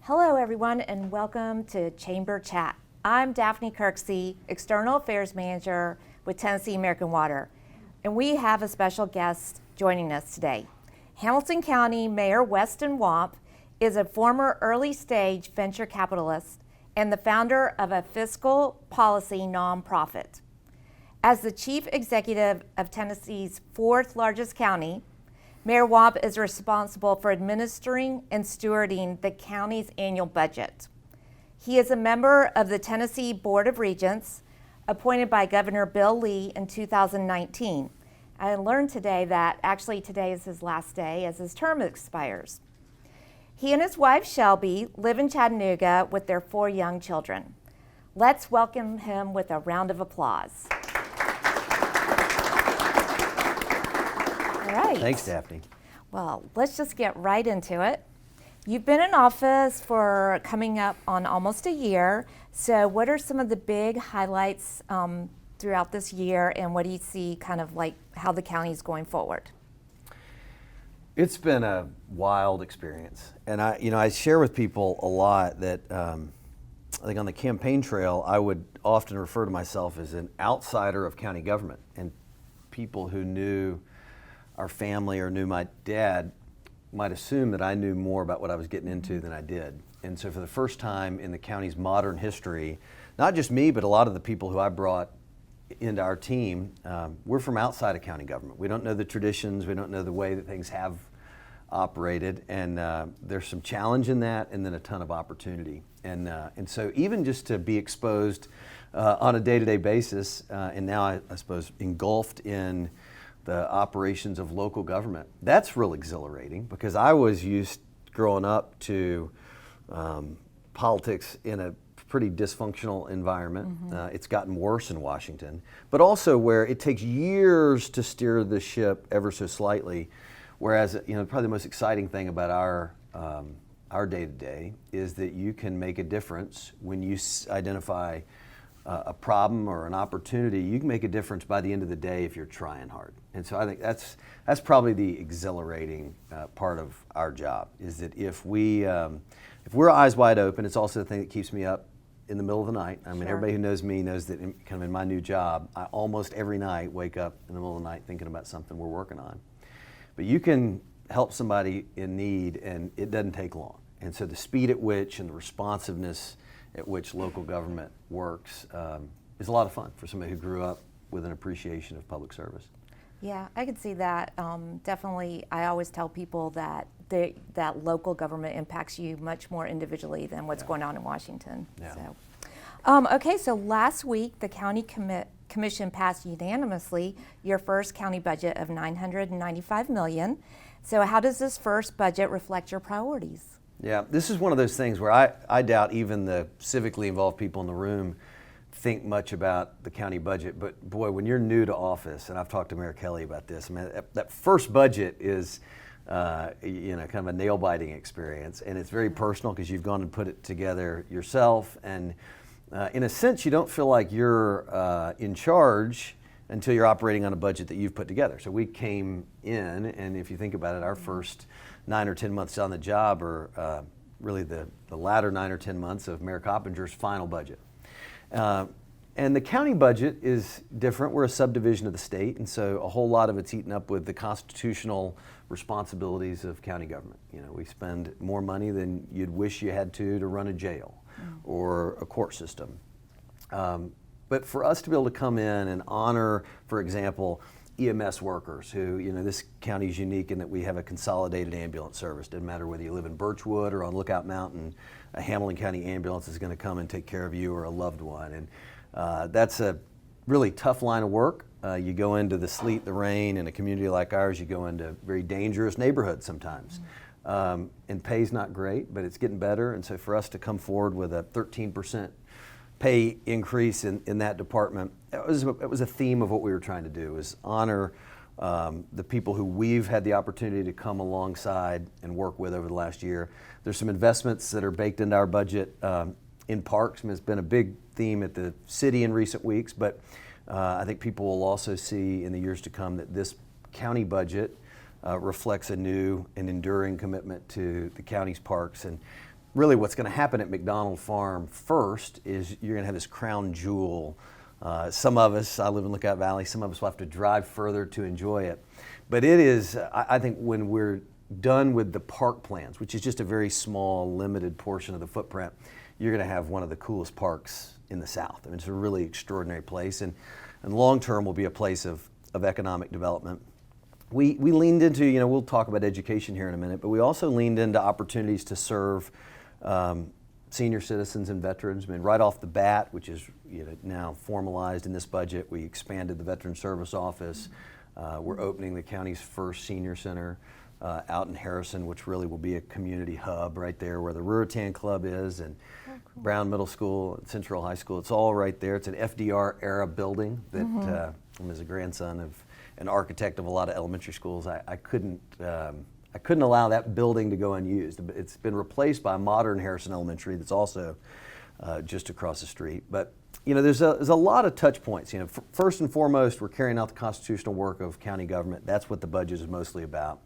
Hello everyone and welcome to Chamber Chat. I'm Daphne Kirksey, External Affairs Manager with Tennessee American Water, and we have a special guest joining us today. Hamilton County Mayor Weston Wamp is a former early stage venture capitalist and the founder of a fiscal policy nonprofit. As the chief executive of Tennessee's fourth largest county, Mayor Wamp is responsible for administering and stewarding the county's annual budget. He is a member of the Tennessee Board of Regents, appointed by Governor Bill Lee in 2019. I learned today that actually today is his last day as his term expires. He and his wife Shelby live in Chattanooga with their 4 young children. Let's welcome him with a round of applause. All right. Thanks, Daphne. Well, let's just get right into it. You've been in office for coming up on almost a year. So what are some of the big highlights throughout this year, and what do you see kind of like how the county is going forward? It's been a wild experience. And I share with people a lot that I think on the campaign trail, I would often refer to myself as an outsider of county government. And people who knew our family or knew my dad might assume that I knew more about what I was getting into than I did. And so for the first time in the county's modern history, not just me, but a lot of the people who I brought into our team, we're from outside of county government. We don't know the traditions, we don't know the way that things have operated, and there's some challenge in that and then a ton of opportunity. And so even just to be exposed on a day-to-day basis, and now I suppose engulfed in the operations of local government, that's real exhilarating, because I was used growing up to politics in a pretty dysfunctional environment. It's gotten worse in Washington, but also where it takes years to steer the ship ever so slightly. Whereas, probably the most exciting thing about our day-to-day is that you can make a difference when you identify a problem or an opportunity. You can make a difference by the end of the day if you're trying hard. And so I think that's probably the exhilarating part of our job, is that if we're eyes wide open, it's also the thing that keeps me up in the middle of the night. I mean, Everybody who knows me knows that in my new job, I almost every night wake up in the middle of the night thinking about something we're working on. But you can help somebody in need, and it doesn't take long. And so the speed at which and the responsiveness at which local government works is a lot of fun for somebody who grew up with an appreciation of public service. Yeah, I could see that. Definitely, I always tell people that that local government impacts you much more individually than what's going on in Washington. Yeah. Okay, so last week the county commission passed unanimously your first county budget of $995 million. So how does this first budget reflect your priorities? Yeah, this is one of those things where I doubt even the civically involved people in the room think much about the county budget. But boy, when you're new to office, and I've talked to Mayor Kelly about this, I mean, that first budget is kind of a nail-biting experience, and it's very personal because you've gone and put it together yourself, and in a sense, you don't feel like you're in charge until you're operating on a budget that you've put together. So we came in, and if you think about it, our first 9 or 10 months on the job are really the latter 9 or 10 months of Mayor Coppinger's final budget. And the county budget is different. We're a subdivision of the state, and so a whole lot of it's eaten up with the constitutional responsibilities of county government. We spend more money than you'd wish you had to run a jail or a court system. But for us to be able to come in and honor, for example, EMS workers who, this county is unique in that we have a consolidated ambulance service. Doesn't matter whether you live in Birchwood or on Lookout Mountain, a Hamilton County ambulance is going to come and take care of you or a loved one. And that's a really tough line of work. You go into the sleet, the rain, in a community like ours, you go into very dangerous neighborhoods sometimes. And pay's not great, but it's getting better. And so for us to come forward with a 13% pay increase in that department, it was a theme of what we were trying to do, is honor the people who we've had the opportunity to come alongside and work with over the last year. There's some investments that are baked into our budget in parks. I mean, it's been a big theme at the city in recent weeks, but I think people will also see in the years to come that this county budget reflects a new and enduring commitment to the county's parks. And really what's going to happen at McDonald Farm first is you're going to have this crown jewel. Some of us, I live in Lookout Valley, some of us will have to drive further to enjoy it. But it is, I think when we're done with the park plans, which is just a very small, limited portion of the footprint, you're going to have one of the coolest parks in the South. I mean, it's a really extraordinary place, and long term will be a place of economic development. We leaned into, we'll talk about education here in a minute, but we also leaned into opportunities to serve senior citizens and veterans. I mean, right off the bat, which is now formalized in this budget, we expanded the Veteran Service Office. We're opening the county's first senior center out in Harrison, which really will be a community hub right there where the Ruritan Club is, and cool. Brown Middle School, and Central High School. It's all right there. It's an FDR era building that, as a grandson of an architect of a lot of elementary schools, I couldn't allow that building to go unused. It's been replaced by a modern Harrison Elementary that's also just across the street. But there's a lot of touch points. First and foremost, we're carrying out the constitutional work of county government. That's what the budget is mostly about.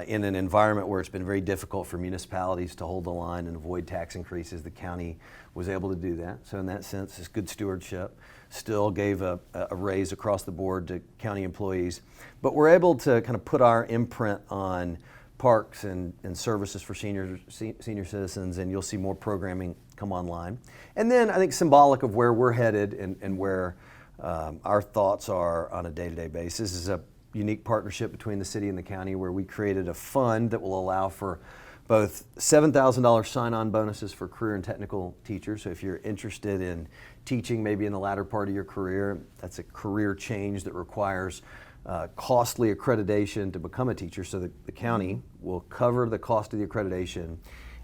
In an environment where it's been very difficult for municipalities to hold the line and avoid tax increases, the county was able to do that. So in that sense, it's good stewardship. Still gave a raise across the board to county employees. But we're able to kind of put our imprint on parks and services for senior citizens, and you'll see more programming come online. And then I think symbolic of where we're headed and where our thoughts are on a day-to-day basis is a unique partnership between the city and the county where we created a fund that will allow for both $7,000 sign-on bonuses for career and technical teachers. So if you're interested in teaching maybe in the latter part of your career, that's a career change that requires costly accreditation to become a teacher. So the county will cover the cost of the accreditation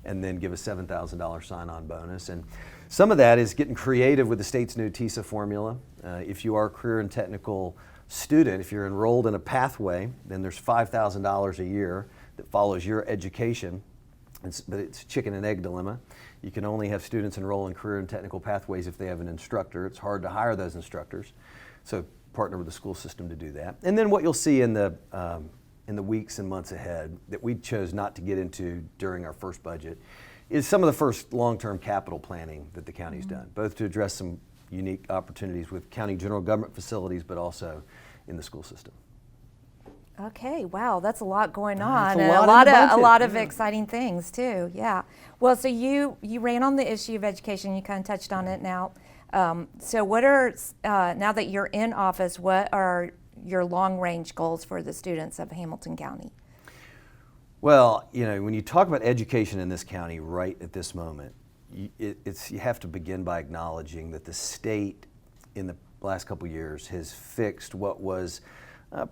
and then give a $7,000 sign-on bonus. And some of that is getting creative with the state's new TISA formula. If you are a career and technical student, if you're enrolled in a pathway, then there's $5,000 a year that follows your education. But it's a chicken and egg dilemma. You can only have students enroll in career and technical pathways if they have an instructor. It's hard to hire those instructors. So partner with the school system to do that. And then what you'll see in the weeks and months ahead that we chose not to get into during our first budget is some of the first long-term capital planning that the county's done, both to address some unique opportunities with county general government facilities, but also in the school system. Okay, wow, that's a lot going on, a and a lot of exciting things too. Yeah. Well, so you ran on the issue of education. You kind of touched on it now. So what are now that you're in office, what are your long-range goals for the students of Hamilton County? Well, when you talk about education in this county right at this moment, you have to begin by acknowledging that the state in the last couple years has fixed what was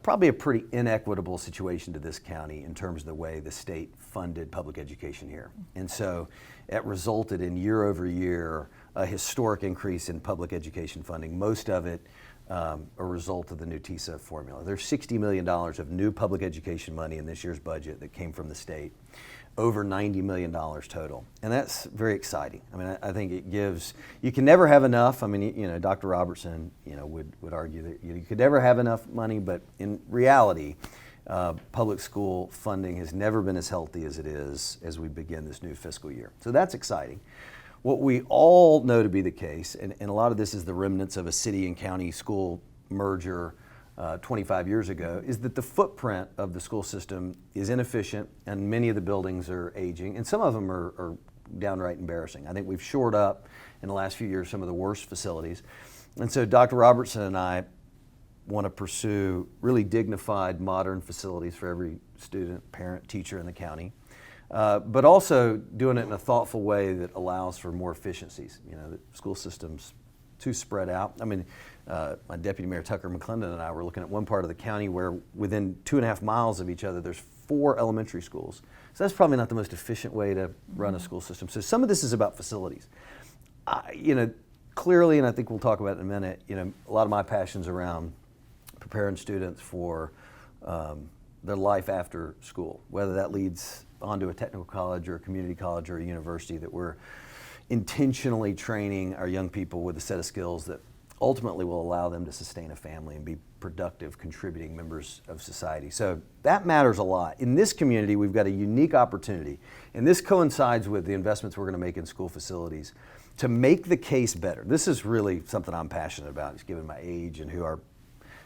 probably a pretty inequitable situation to this county in terms of the way the state funded public education here. And so it resulted in year over year a historic increase in public education funding, most of it a result of the new TISA formula. There's $60 million of new public education money in this year's budget that came from the state, over $90 million total. And that's very exciting. I mean, I think it gives, you can never have enough. I mean, Dr. Robertson, would argue that you could never have enough money, but in reality, public school funding has never been as healthy as it is as we begin this new fiscal year. So that's exciting. What we all know to be the case, and a lot of this is the remnants of a city and county school merger 25 years ago, is that the footprint of the school system is inefficient and many of the buildings are aging, and some of them are downright embarrassing. I think we've shored up in the last few years some of the worst facilities. And so Dr. Robertson and I want to pursue really dignified, modern facilities for every student, parent, teacher in the county. But also doing it in a thoughtful way that allows for more efficiencies. The school system's too spread out. I mean, my Deputy Mayor Tucker McClendon and I were looking at one part of the county where within 2.5 miles of each other, there's 4 elementary schools. So that's probably not the most efficient way to run a school system. So some of this is about facilities. Clearly, and I think we'll talk about it in a minute, a lot of my passion's around preparing students for their life after school, whether that leads onto a technical college or a community college or a university, that we're intentionally training our young people with a set of skills that ultimately will allow them to sustain a family and be productive, contributing members of society. So that matters a lot. In this community, we've got a unique opportunity, and this coincides with the investments we're going to make in school facilities to make the case better. This is really something I'm passionate about, just given my age and who our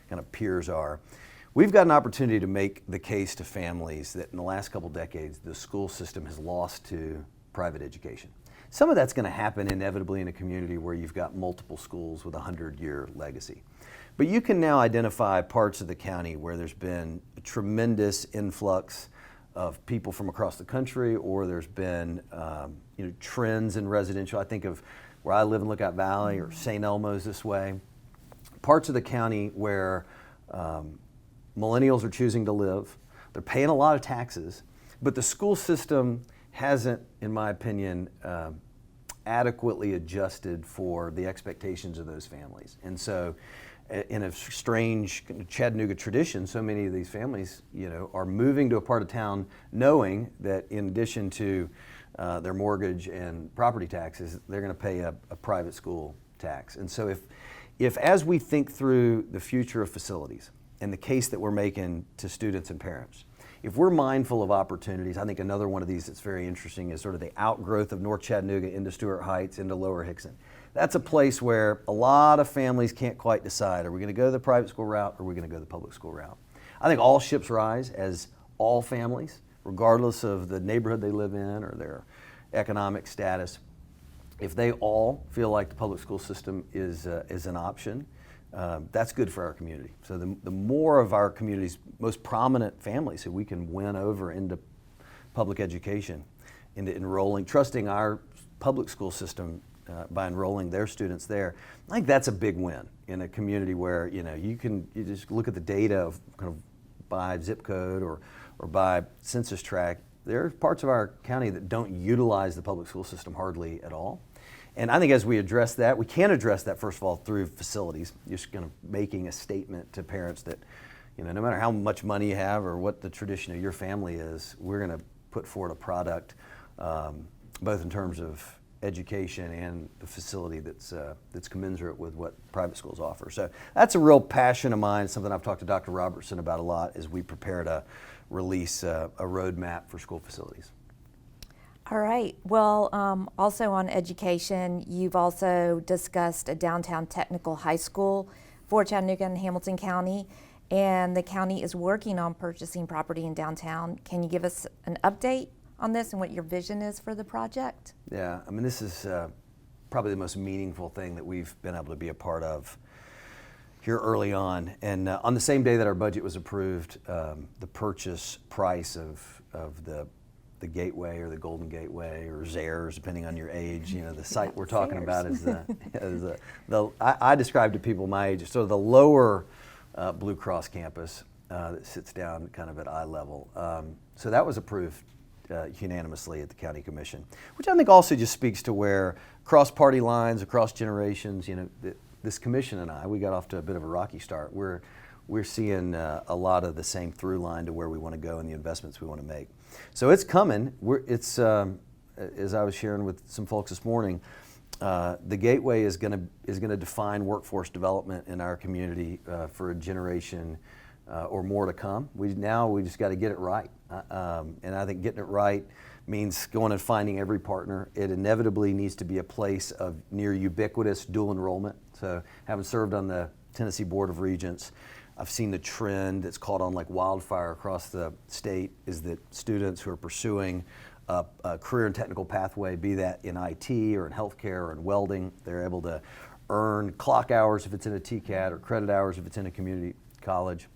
kind of peers are. We've got an opportunity to make the case to families that in the last couple decades, the school system has lost to private education. Some of that's going to happen inevitably in a community where you've got multiple schools with a 100-year legacy. But you can now identify parts of the county where there's been a tremendous influx of people from across the country, or there's been trends in residential. I think of where I live in Lookout Valley, or St. Elmo's this way. Parts of the county where millennials are choosing to live. They're paying a lot of taxes, but the school system hasn't, in my opinion, adequately adjusted for the expectations of those families. And so in a strange Chattanooga tradition, so many of these families, are moving to a part of town knowing that in addition to their mortgage and property taxes, they're going to pay a private school tax. And so if as we think through the future of facilities and the case that we're making to students and parents, if we're mindful of opportunities, I think another one of these that's very interesting is sort of the outgrowth of North Chattanooga into Stewart Heights, into Lower Hickson. That's a place where a lot of families can't quite decide, are we going to go the private school route or are we going to go the public school route? I think all ships rise as all families, regardless of the neighborhood they live in or their economic status, if they all feel like the public school system is an option, that's good for our community. So the more of our community's most prominent families who we can win over into public education, into enrolling, trusting our public school system by enrolling their students there, I think that's a big win in a community where you just look at the data of kind of by zip code or by census tract. There are parts of our county that don't utilize the public school system hardly at all. And I think as we address that, we can address that first of all through facilities, just kind of making a statement to parents that, no matter how much money you have or what the tradition of your family is, we're going to put forward a product, both in terms of education and the facility that's commensurate with what private schools offer. So that's a real passion of mine, something I've talked to Dr. Robertson about a lot as we prepare to release a roadmap for school facilities. All right. Well, also on education, you've also discussed a downtown technical high school for Chattanooga and Hamilton County, and the county is working on purchasing property in downtown. Can you give us an update on this and what your vision is for the project? Yeah, I mean, this is probably the most meaningful thing that we've been able to be a part of here early on. And on the same day that our budget was approved, the purchase price of the Gateway or the Golden Gateway or Zares, depending on your age, the site we're talking about is I describe to people my age, so the lower Blue Cross campus that sits down kind of at eye level. So that was approved unanimously at the County Commission, which I think also just speaks to where across party lines, across generations, this commission and we got off to a bit of a rocky start. We're seeing a lot of the same through line to where we want to go and the investments we want to make. So it's coming. As I was sharing with some folks this morning, the Gateway is going to define workforce development in our community for a generation or more to come. We just got to get it right, and I think getting it right means going and finding every partner. It inevitably needs to be a place of near ubiquitous dual enrollment. So having served on the Tennessee Board of Regents, I've seen the trend that's caught on like wildfire across the state is that students who are pursuing a career and technical pathway, be that in IT or in healthcare or in welding, they're able to earn clock hours if it's in a TCAT or credit hours if it's in a community college.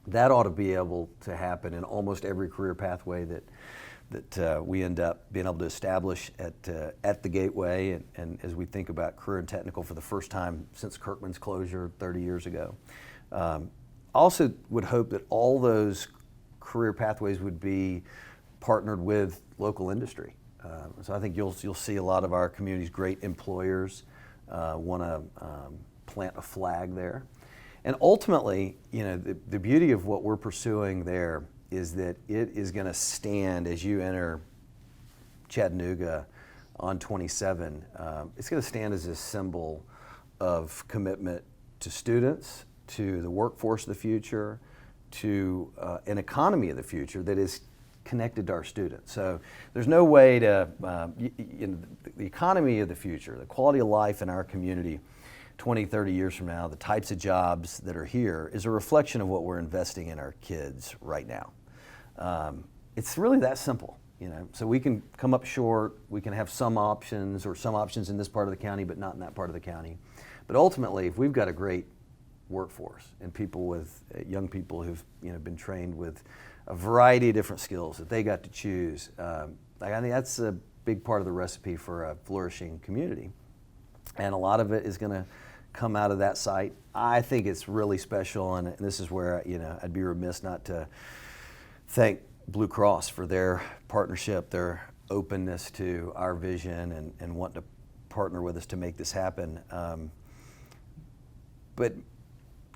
That ought to be able to happen in almost every career pathway that we end up being able to establish at the Gateway, and as we think about career and technical for the first time since Kirkman's closure 30 years ago. Also would hope that all those career pathways would be partnered with local industry. So I think you'll see a lot of our community's great employers want to plant a flag there. And ultimately, the beauty of what we're pursuing there is that it is going to stand as you enter Chattanooga on 27. It's going to stand as a symbol of commitment to students, to the workforce of the future, to an economy of the future that is connected to our students. So there's no way to, the economy of the future, the quality of life in our community 20, 30 years from now, the types of jobs that are here is a reflection of what we're investing in our kids right now. It's really that simple, So we can come up short, we can have some options in this part of the county, but not in that part of the county. But ultimately, if we've got a great workforce and young people who've been trained with a variety of different skills that they got to choose, I think that's a big part of the recipe for a flourishing community. And a lot of it is going to come out of that site. I think it's really special, and this is where I'd be remiss not to thank Blue Cross for their partnership, their openness to our vision and want to partner with us to make this happen. But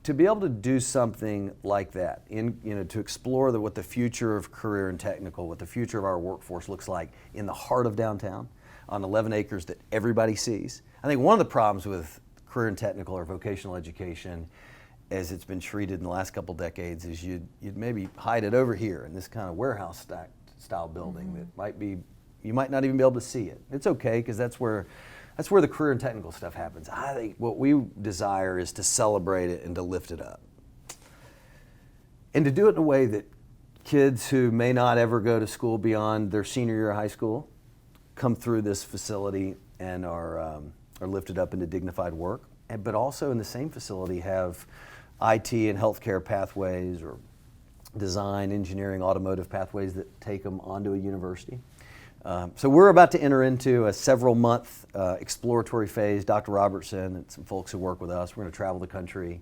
to be able to do something like that, to explore what the future of career and technical, what the future of our workforce looks like in the heart of downtown, on 11 acres that everybody sees. I think one of the problems with career and technical or vocational education, as it's been treated in the last couple decades, is you'd maybe hide it over here in this kind of warehouse style building that you might not even be able to see it. It's okay, because that's where the career and technical stuff happens. I think what we desire is to celebrate it and to lift it up. And to do it in a way that kids who may not ever go to school beyond their senior year of high school come through this facility and are lifted up into dignified work, but also in the same facility have IT and healthcare pathways, or design, engineering, automotive pathways that take them onto a university. So we're about to enter into a several-month exploratory phase. Dr. Robertson and some folks who work with us, we're going to travel the country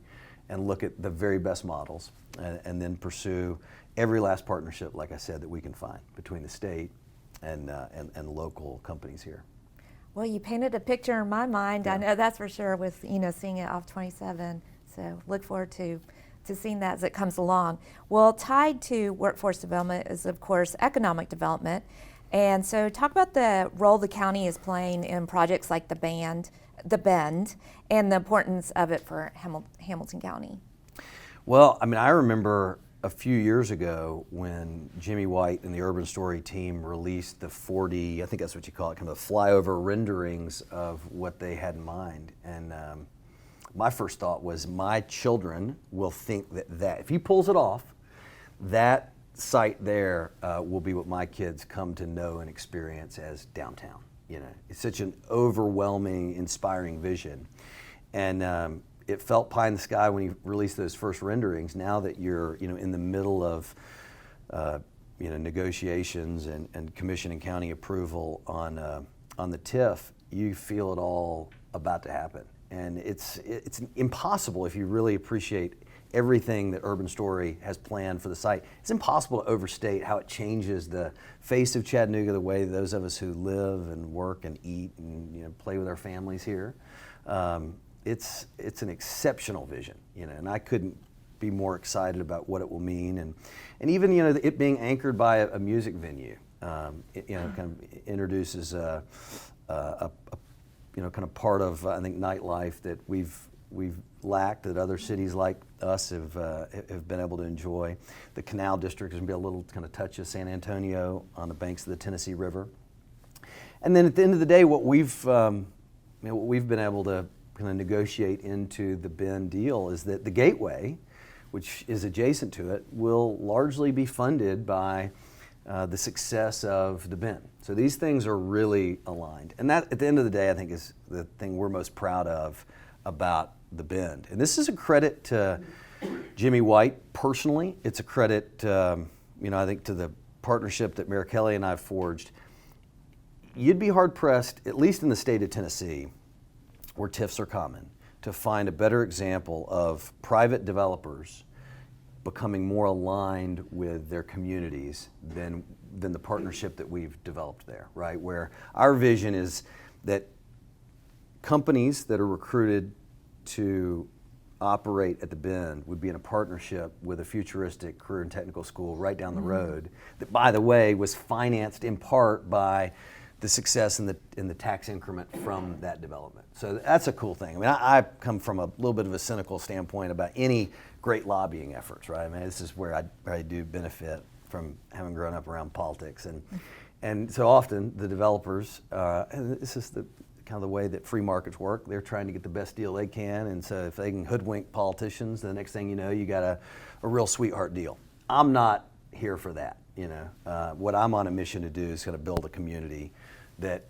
and look at the very best models, and then pursue every last partnership, like I said, that we can find between the state and local companies here. Well, you painted a picture in my mind. Yeah. I know that's for sure, with seeing it off 27. So look forward to seeing that as it comes along. Well, tied to workforce development is, of course, economic development. And so talk about the role the county is playing in projects like the Bend, and the importance of it for Hamilton County. Well, I remember a few years ago when Jimmy White and the Urban Story team released the 40, I think that's what you call it, kind of flyover renderings of what they had in mind. And my first thought was, my children will think that if he pulls it off, that site there will be what my kids come to know and experience as downtown. It's such an overwhelming, inspiring vision. And it felt pie in the sky when he released those first renderings. Now that you're in the middle of negotiations and commission and county approval on the TIF, you feel it all about to happen. And it's impossible, if you really appreciate everything that Urban Story has planned for the site. It's impossible to overstate how it changes the face of Chattanooga, the way those of us who live and work and eat and play with our families here. It's an exceptional vision, and I couldn't be more excited about what it will mean, and even it being anchored by a music venue, kind of introduces a kind of part of I think nightlife that we've lacked, that other cities like us have been able to enjoy. The Canal District is going to be a little kind of touch of San Antonio on the banks of the Tennessee River. And then at the end of the day, what we've been able to kind of negotiate into the Bend deal is that the Gateway, which is adjacent to it, will largely be funded by the success of the Bend. So these things are really aligned. And that, at the end of the day, I think is the thing we're most proud of about the Bend. And this is a credit to Jimmy White personally. It's a credit, I think, to the partnership that Mayor Kelly and I have forged. You'd be hard-pressed, at least in the state of Tennessee, where TIFs are common, to find a better example of private developers becoming more aligned with their communities than the partnership that we've developed there, right? Where our vision is that companies that are recruited to operate at the Bend would be in a partnership with a futuristic career and technical school right down the road that, by the way, was financed in part by the success in the tax increment from that development. So that's a cool thing. I mean, I come from a little bit of a cynical standpoint about any great lobbying efforts, right? I mean, this is where I do benefit from having grown up around politics, and so often the developers, and this is the kind of the way that free markets work. They're trying to get the best deal they can, and so if they can hoodwink politicians, the next thing you know, you got a real sweetheart deal. I'm not here for that. You know, what I'm on a mission to do is kind of build a community that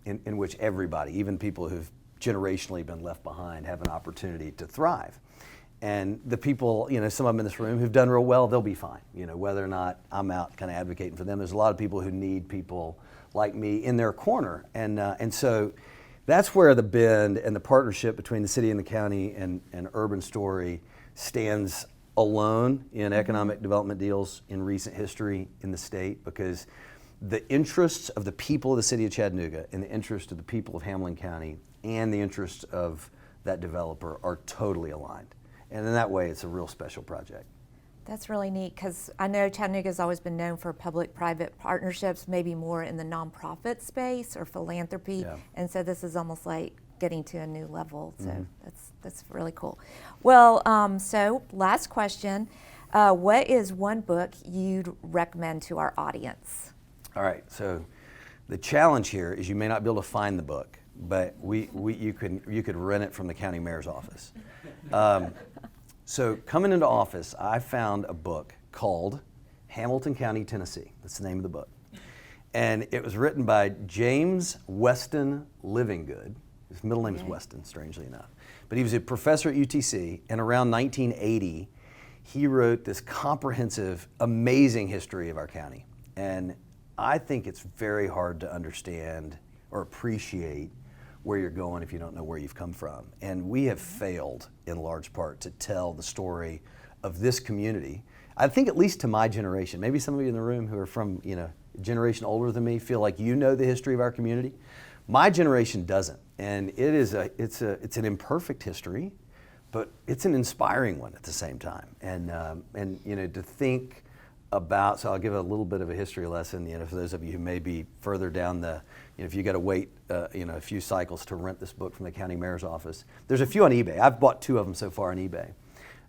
in which everybody, even people who've generationally been left behind, have an opportunity to thrive. And the people, you know, some of them in this room who've done real well, they'll be fine. You know, whether or not I'm out kind of advocating for them, there's a lot of people who need people like me in their corner, and so that's where the Bend and the partnership between the city and the county and Urban Story stands alone in economic development deals in recent history in the state, because the interests of the people of the city of Chattanooga and the interests of the people of Hamilton County and the interests of that developer are totally aligned. And in that way, it's a real special project. That's really neat, because I know Chattanooga's always been known for public-private partnerships, maybe more in the nonprofit space or philanthropy, Yeah. and so this is almost like getting to a new level. So that's really cool. Well, so last question: what is one book you'd recommend to our audience? All right. So the challenge here is you may not be able to find the book, but you could rent it from the county mayor's office. So coming into office, I found a book called Hamilton County, Tennessee. That's the name of the book. And it was written by James Weston Livingood. His middle name is Weston, strangely enough. But he was a professor at UTC, and around 1980, he wrote this comprehensive, amazing history of our county. And I think it's very hard to understand or appreciate where you're going if you don't know where you've come from. And we have failed in large part to tell the story of this community. I think at least to my generation, maybe some of you in the room who are from, you know, a generation older than me feel like you know the history of our community. My generation doesn't. And it's an imperfect history, but it's an inspiring one at the same time. And you know, to think about, so I'll give a little bit of a history lesson, you know, for those of you who may be further down the, you know, if you got to wait, you know, a few cycles to rent this book from the county mayor's office. There's a few on eBay. I've bought 2 of them so far on eBay.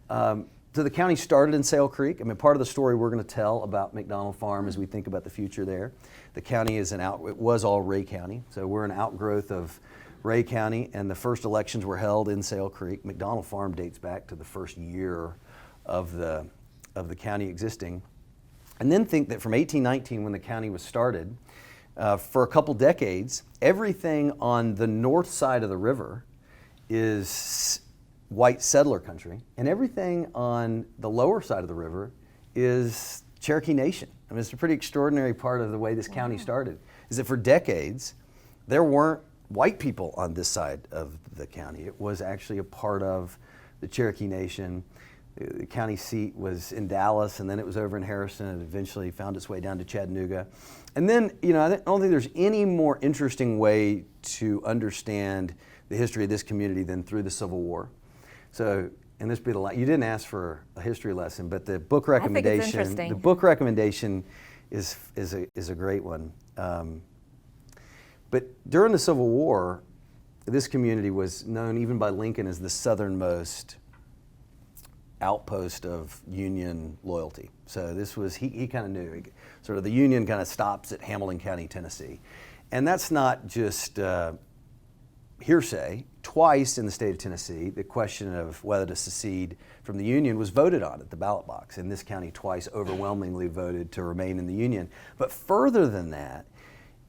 So the county started in Sale Creek. I mean, part of the story we're going to tell about McDonald Farm as we think about the future there. The county is it was all Ray County, so we're an outgrowth of Ray County, and the first elections were held in Sale Creek. McDonald Farm dates back to the first year of the county existing. And then think that from 1819, when the county was started, for a couple decades, everything on the north side of the river is white settler country, and everything on the lower side of the river is Cherokee Nation. I mean, it's a pretty extraordinary part of the way this county started, is that for decades, there weren't white people on this side of the county. It was actually a part of the Cherokee Nation. The county seat was in Dallas, and then it was over in Harrison, and eventually found its way down to Chattanooga. And then, you know, I don't think there's any more interesting way to understand the history of this community than through the Civil War. So, and this be the you didn't ask for a history lesson, but the book recommendation, I think it's interesting. The book recommendation is a great one. But during the Civil War, this community was known even by Lincoln as the southernmost outpost of Union loyalty. So this was, he kind of knew, sort of the Union kind of stops at Hamilton County, Tennessee. And that's not just hearsay. Twice in the state of Tennessee, the question of whether to secede from the Union was voted on at the ballot box. In this county, twice overwhelmingly voted to remain in the Union. But further than that,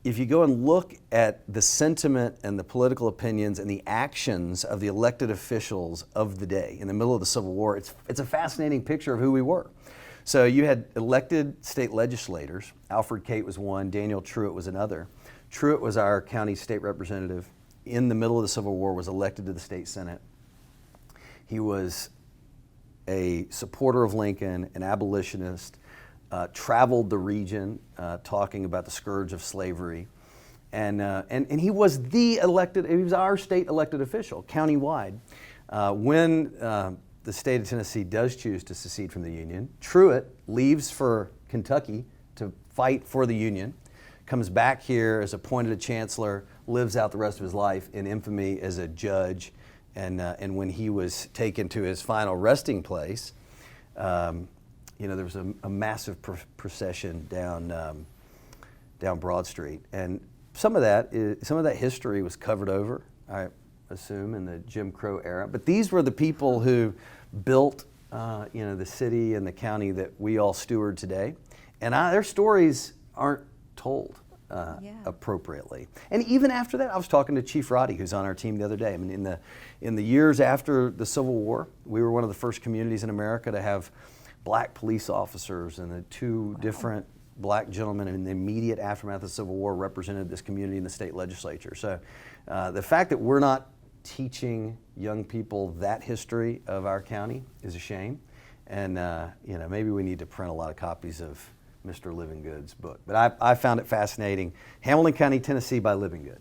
if you go and look at the sentiment and the political opinions and the actions of the elected officials of the day in the middle of the Civil War, it's a fascinating picture of who we were. So you had elected state legislators. Alfred Cate was one, Daniel Truitt was another. Truitt was our county state representative. In the middle of the Civil War, was elected to the state Senate. He was a supporter of Lincoln, an abolitionist, traveled the region talking about the scourge of slavery. And he was he was our state elected official, countywide. When the state of Tennessee does choose to secede from the Union, Truitt leaves for Kentucky to fight for the Union, comes back here, is appointed a chancellor, lives out the rest of his life in infamy as a judge. And when he was taken to his final resting place, there was a massive procession down Broad Street, and some of that history was covered over, I assume, in the Jim Crow era. But these were the people who built, the city and the county that we all steward today, and their stories aren't told appropriately. And even after that, I was talking to Chief Roddy, who's on our team the other day. I mean, in the years after the Civil War, we were one of the first communities in America to have black police officers, and the two different black gentlemen in the immediate aftermath of the Civil War represented this community in the state legislature. So the fact that we're not teaching young people that history of our county is a shame. And maybe we need to print a lot of copies of Mr. Living Good's book. But I found it fascinating. Hamilton County, Tennessee by Living Good.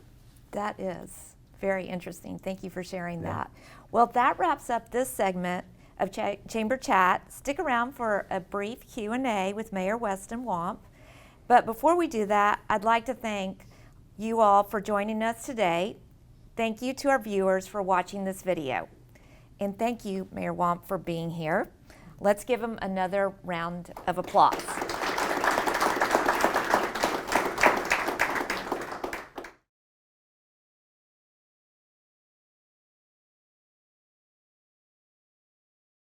That is very interesting. Thank you for sharing that. Well, that wraps up this segment of Chamber Chat. Stick around for a brief Q&A with Mayor Weston Wamp. But before we do that, I'd like to thank you all for joining us today. Thank you to our viewers for watching this video. And thank you, Mayor Wamp, for being here. Let's give him another round of applause.